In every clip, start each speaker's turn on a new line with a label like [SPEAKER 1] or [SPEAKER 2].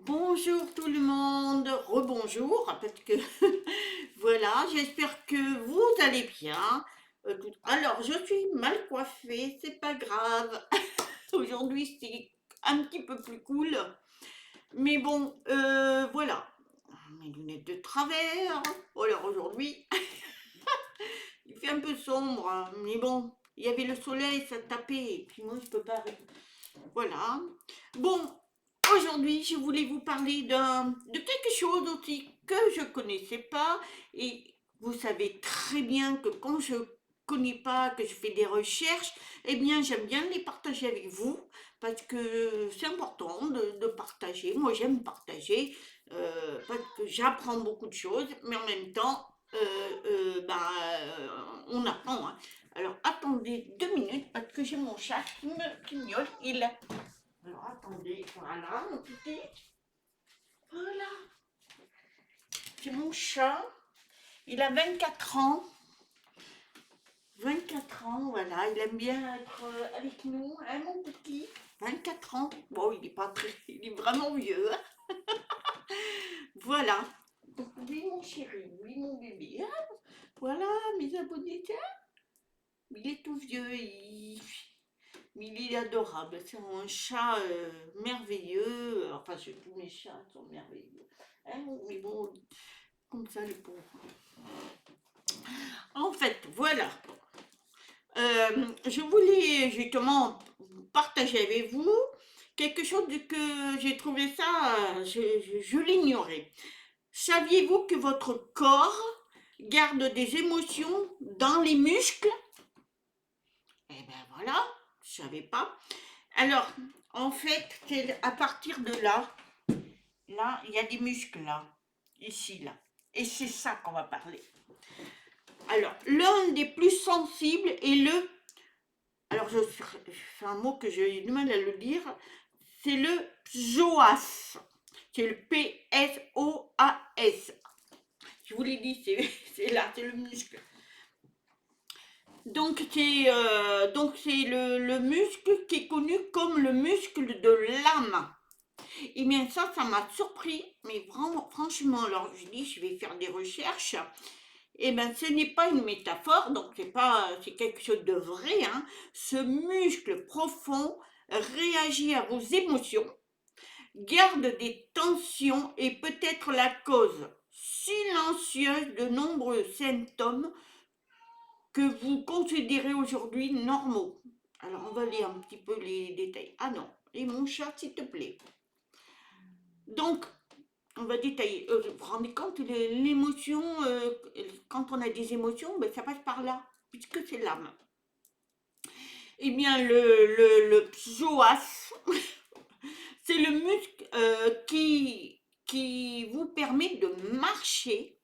[SPEAKER 1] Bonjour tout le monde, rebonjour, parce que voilà, j'espère que vous allez bien. Alors, je suis mal coiffée, c'est pas grave. Aujourd'hui, c'est un petit peu plus cool. Mais bon, voilà. Mes lunettes de travers. Alors aujourd'hui, il fait un peu sombre, hein, mais bon, il y avait le soleil, ça tapait, et puis moi, je peux pas. Voilà. Bon, aujourd'hui, je voulais vous parler de quelque chose aussi que je connaissais pas. Et vous savez très bien que quand je connais pas, que je fais des recherches, eh bien, j'aime bien les partager avec vous parce que c'est important de partager. Moi, j'aime partager parce que j'apprends beaucoup de choses, mais en même temps, on apprend, hein. Alors, attendez 2 minutes parce que j'ai mon chat qui miaule. Alors, attendez, voilà, mon petit. Voilà, c'est mon chat. Il a 24 ans. 24 ans, voilà. Il aime bien être avec nous, hein, mon petit. 24 ans. Bon, il n'est pas très. Il est vraiment vieux, hein. Voilà. Donc, oui, mon chéri, oui, mon bébé, hein. Voilà, mes abonnés, tiens. Il est tout vieux. Mais il est adorable. C'est un chat merveilleux. Enfin, tous mes chats sont merveilleux. Hein, mais bon, comme ça, les pauvres. En fait, voilà. Je voulais justement partager avec vous quelque chose que j'ai trouvé ça, je l'ignorais. Saviez-vous que votre corps garde des émotions dans les muscles? Eh ben voilà, je savais pas. Alors, en fait, c'est à partir de là, là, il y a des muscles là, ici, là. Et c'est ça qu'on va parler. Alors, l'un des plus sensibles est le. Alors, c'est un mot que j'ai du mal à le dire. C'est le psoas. C'est le P-S-O-A-S. Je vous l'ai dit, c'est là, c'est le muscle. Donc c'est le muscle qui est connu comme le muscle de l'âme. Et bien ça m'a surpris, mais vraiment, franchement, alors je dis, je vais faire des recherches. Eh bien, ce n'est pas une métaphore, donc c'est quelque chose de vrai, hein. Ce muscle profond réagit à vos émotions, garde des tensions et peut être la cause silencieuse de nombreux symptômes que vous considérez aujourd'hui normaux. Alors, on va lire un petit peu les détails. Ah non, et mon chat, s'il te plaît. Donc, on va détailler. Vous vous rendez compte, l'émotion, quand on a des émotions, ben, ça passe par là, puisque c'est l'âme. Eh bien, le psoas, c'est le muscle qui vous permet de marcher,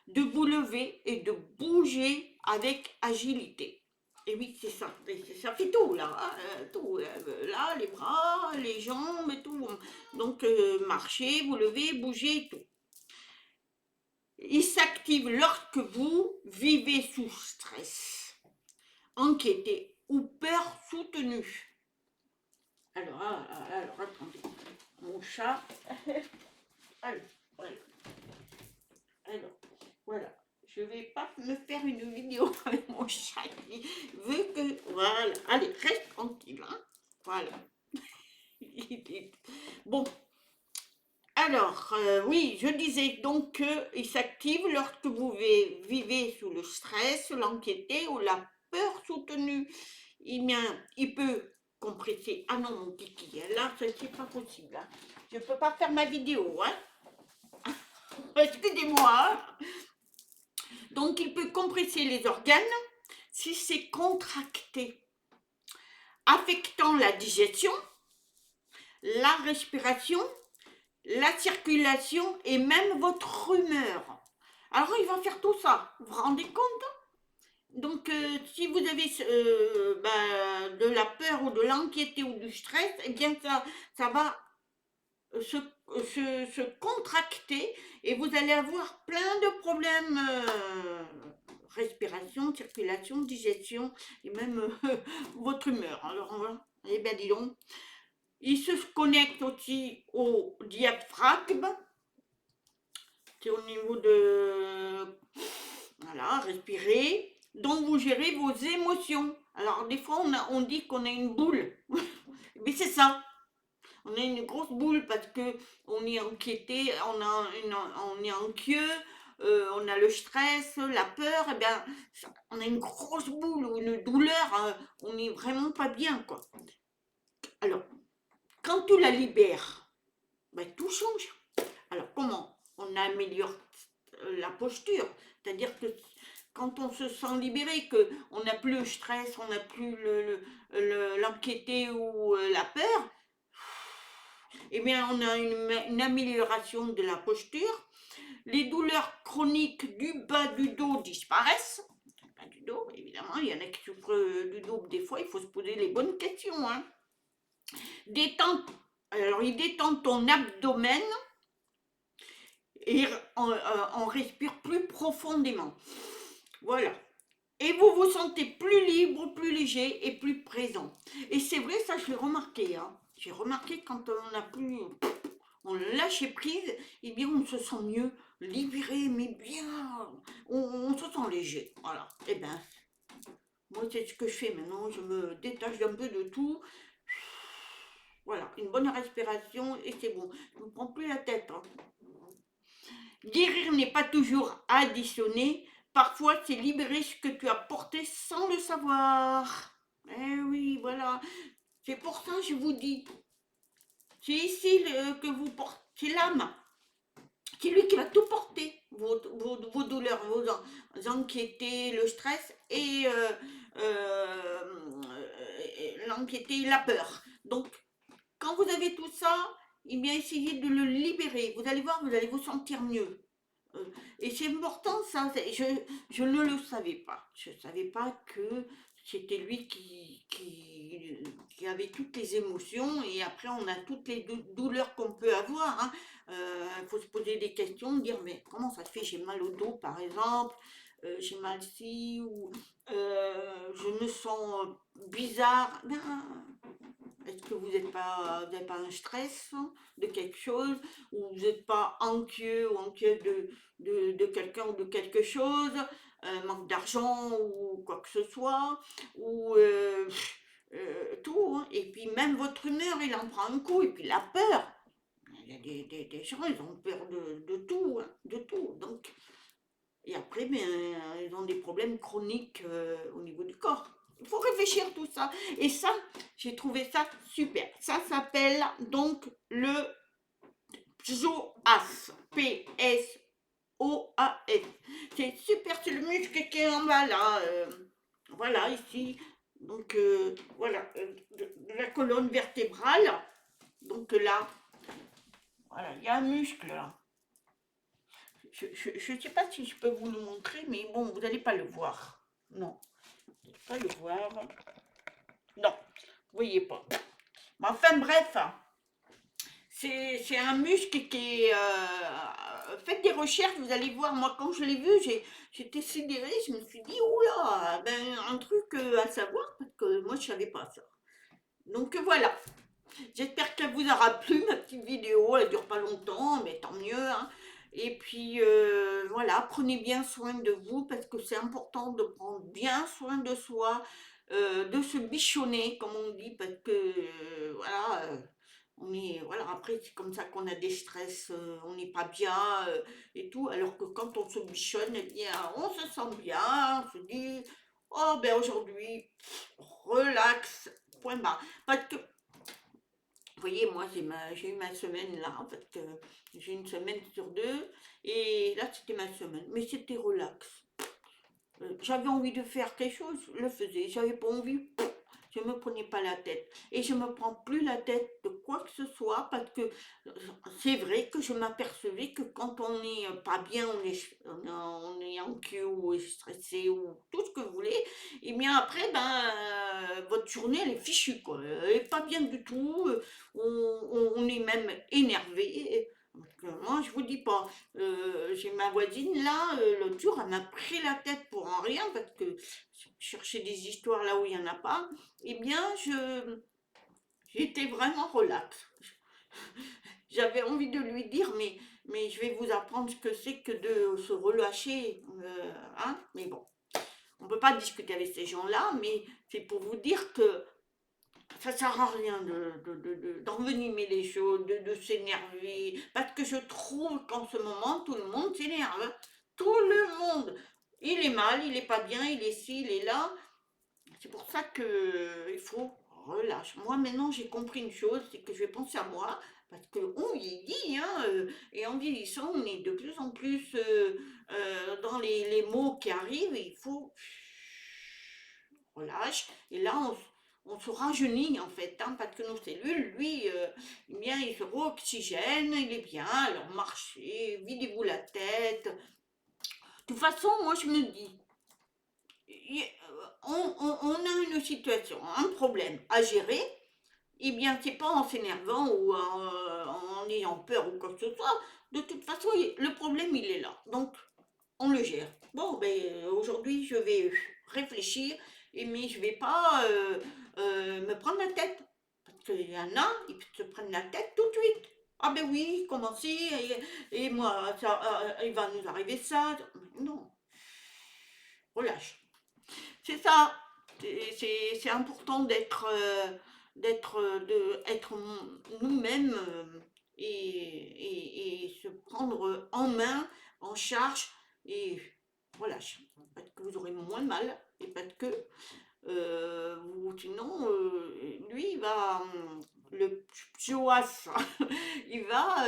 [SPEAKER 1] de vous lever et de bouger avec agilité. Et oui, c'est ça. Ça fait tout là, hein, tout. Là, les bras, les jambes et tout. Donc, marcher, vous lever, bouger et tout. Il s'active lorsque vous vivez sous stress, anxiété ou peur soutenue. Alors attendez. Mon chat. Alors, voilà. Alors, voilà. Je vais pas me faire une vidéo avec mon chat qui veut que. Voilà. Allez, reste tranquille, hein. Voilà. Bon. Alors, oui, je disais donc qu'il s'active lorsque vous vivez sous le stress, l'anxiété ou la peur soutenue. Il peut compresser. Ah non, mon kiki, là, c'est pas possible, hein. Je ne peux pas faire ma vidéo, hein. Excusez-moi, hein. Donc, il peut compresser les organes si c'est contracté, affectant la digestion, la respiration, la circulation et même votre humeur. Alors, il va faire tout ça. Vous vous rendez compte? Donc, si vous avez de la peur ou de l'anxiété ou du stress, eh bien, ça va se contracter et vous allez avoir plein de problèmes. Respiration, circulation, digestion et même votre humeur. Alors, eh bien, dis donc. il se connecte aussi au diaphragme, c'est au niveau de, voilà, respirer. Donc vous gérez vos émotions. Alors des fois on dit qu'on a une boule, mais c'est ça. On a une grosse boule parce que on est inquiété, on est anxieux, on a le stress, la peur, et bien on a une grosse boule ou une douleur, on n'est vraiment pas bien quoi. Alors quand tu la libères, ben, tout change. Alors comment on améliore la posture? C'est-à-dire que quand on se sent libéré, qu'on n'a plus le stress, on n'a plus l'anxiété ou la peur, eh bien on a une amélioration de la posture. Les douleurs chroniques du bas du dos disparaissent. Bas du dos, évidemment, il y en a qui souffrent du dos. Des fois, il faut se poser les bonnes questions. Hein. Alors, il détend ton abdomen et on respire plus profondément. Voilà. Et vous vous sentez plus libre, plus léger et plus présent. Et c'est vrai, ça je l'ai remarqué. Hein. J'ai remarqué quand on n'a plus, on lâche prise, eh bien on se sent mieux, libéré, mais bien, on se sent léger. Voilà. Et ben, moi c'est ce que je fais maintenant. Je me détache un peu de tout. Voilà, une bonne respiration et c'est bon. Je ne me prends plus la tête. Hein. Guérir n'est pas toujours additionner. Parfois, c'est libérer ce que tu as porté sans le savoir. Eh oui, voilà. C'est pour ça que je vous dis. C'est ici que vous portez. C'est l'âme. C'est lui qui va tout porter. Vos douleurs, vos anxiétés, le stress et l'anxiété et la peur. Donc, quand vous avez tout ça, eh bien, essayez de le libérer. Vous allez voir, vous allez vous sentir mieux. Et c'est important ça, je ne le savais pas. Je ne savais pas que c'était lui qui avait toutes les émotions et après on a toutes les douleurs qu'on peut avoir. Il faut se poser des questions, dire mais comment ça se fait, j'ai mal au dos par exemple, j'ai mal ici ou je me sens bizarre. Ben, est-ce que vous n'avez pas un stress de quelque chose ou vous n'êtes pas anxieux ou anxieux de quelqu'un ou de quelque chose, manque d'argent ou quoi que ce soit, ou tout. Hein. Et puis même votre humeur, il en prend un coup. Et puis la peur. Il y a des gens, ils ont peur de tout, hein, de tout. Donc, et après, ben, ils ont des problèmes chroniques au niveau du corps. Il faut réfléchir tout ça. Et ça, j'ai trouvé ça super. Ça s'appelle donc le psoas. P-S-O-A-S. C'est super, c'est le muscle qui est en bas là. Voilà, ici. Donc voilà, de la colonne vertébrale. Donc là, voilà, il y a un muscle là. Je ne sais pas si je peux vous le montrer, mais bon, vous n'allez pas le voir. Non, vous n'allez pas le voir. Non, vous voyez pas. Mais enfin bref, c'est un muscle qui est... faites des recherches, vous allez voir. Moi, quand je l'ai vu, j'étais sidérée. Je me suis dit, oula, ben, un truc à savoir, parce que moi, je ne savais pas ça. Donc voilà. J'espère qu'elle vous aura plu, ma petite vidéo. Elle dure pas longtemps, mais tant mieux. Hein. Et puis voilà, prenez bien soin de vous parce que c'est important de prendre bien soin de soi, de se bichonner, comme on dit, parce que voilà, on est, voilà, après c'est comme ça qu'on a des stress, on n'est pas bien et tout. Alors que quand on se bichonne, eh bien, on se sent bien, on se dit, oh ben aujourd'hui, relax, point barre. Parce que vous voyez, moi, j'ai eu ma semaine là, en fait, j'ai une semaine sur deux, et là, c'était ma semaine. Mais c'était relax. J'avais envie de faire quelque chose, je le faisais. J'avais pas envie, je me prenais pas la tête. Et je me prends plus la tête de quoi que ce soit, parce que c'est vrai que je m'apercevais que quand on n'est pas bien, on est anxieux ou stressé ou tout ce que vous voulez, et bien après, ben, votre journée, elle est fichue, quoi. Elle est pas bien du tout. On est même énervé. Moi, je vous dis pas. J'ai ma voisine là, l'autre jour, elle m'a pris la tête pour en rien parce que je cherchais des histoires là où il n'y en a pas. Eh bien, J'étais vraiment relax. J'avais envie de lui dire, mais je vais vous apprendre ce que c'est que de se relâcher. Hein, mais bon, on ne peut pas discuter avec ces gens-là, mais c'est pour vous dire que ça sert à rien d'envenimer les choses, de s'énerver, parce que je trouve qu'en ce moment, tout le monde s'énerve. Hein. Tout le monde. Il est mal, il est pas bien, il est ci, il est là. C'est pour ça que il faut relâcher. Moi, maintenant, j'ai compris une chose, c'est que je vais penser à moi, parce qu'on vieillit, hein, et en vieillissant, on est de plus en plus dans les mots qui arrivent, et il faut relâche. Et là, on se rajeunit en fait, hein, parce que nos cellules, lui, eh bien, il se re-oxygène, il est bien, alors marchez, videz-vous la tête. De toute façon, moi je me dis, on a une situation, un problème à gérer, eh bien, c'est pas en s'énervant ou en ayant peur ou quoi que ce soit. De toute façon, le problème, il est là. Donc, on le gère. Bon, ben, aujourd'hui, je vais réfléchir, mais je vais pas me prendre la tête. Parce qu'il y en a, ils se prennent la tête tout de suite. Ah ben oui, comment si, et moi, ça, il va nous arriver ça. Non, relâche. C'est ça. C'est important d'être nous-mêmes et se prendre en main, en charge et relâche. Parce que vous aurez moins mal et parce que sinon, lui, il va, le psoas, il va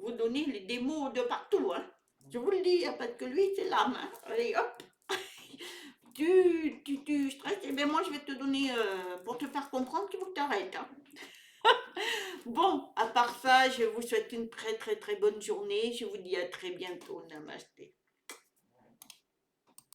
[SPEAKER 1] vous donner des mots de partout. Hein. Je vous le dis, hein, parce que lui, c'est l'âme. Hein. Allez, hop, tu stresses, et bien moi, je vais te donner, pour te faire comprendre qu'il faut que tu arrêtes. Hein. Bon, à part ça, je vous souhaite une très très très bonne journée. Je vous dis à très bientôt. Namasté.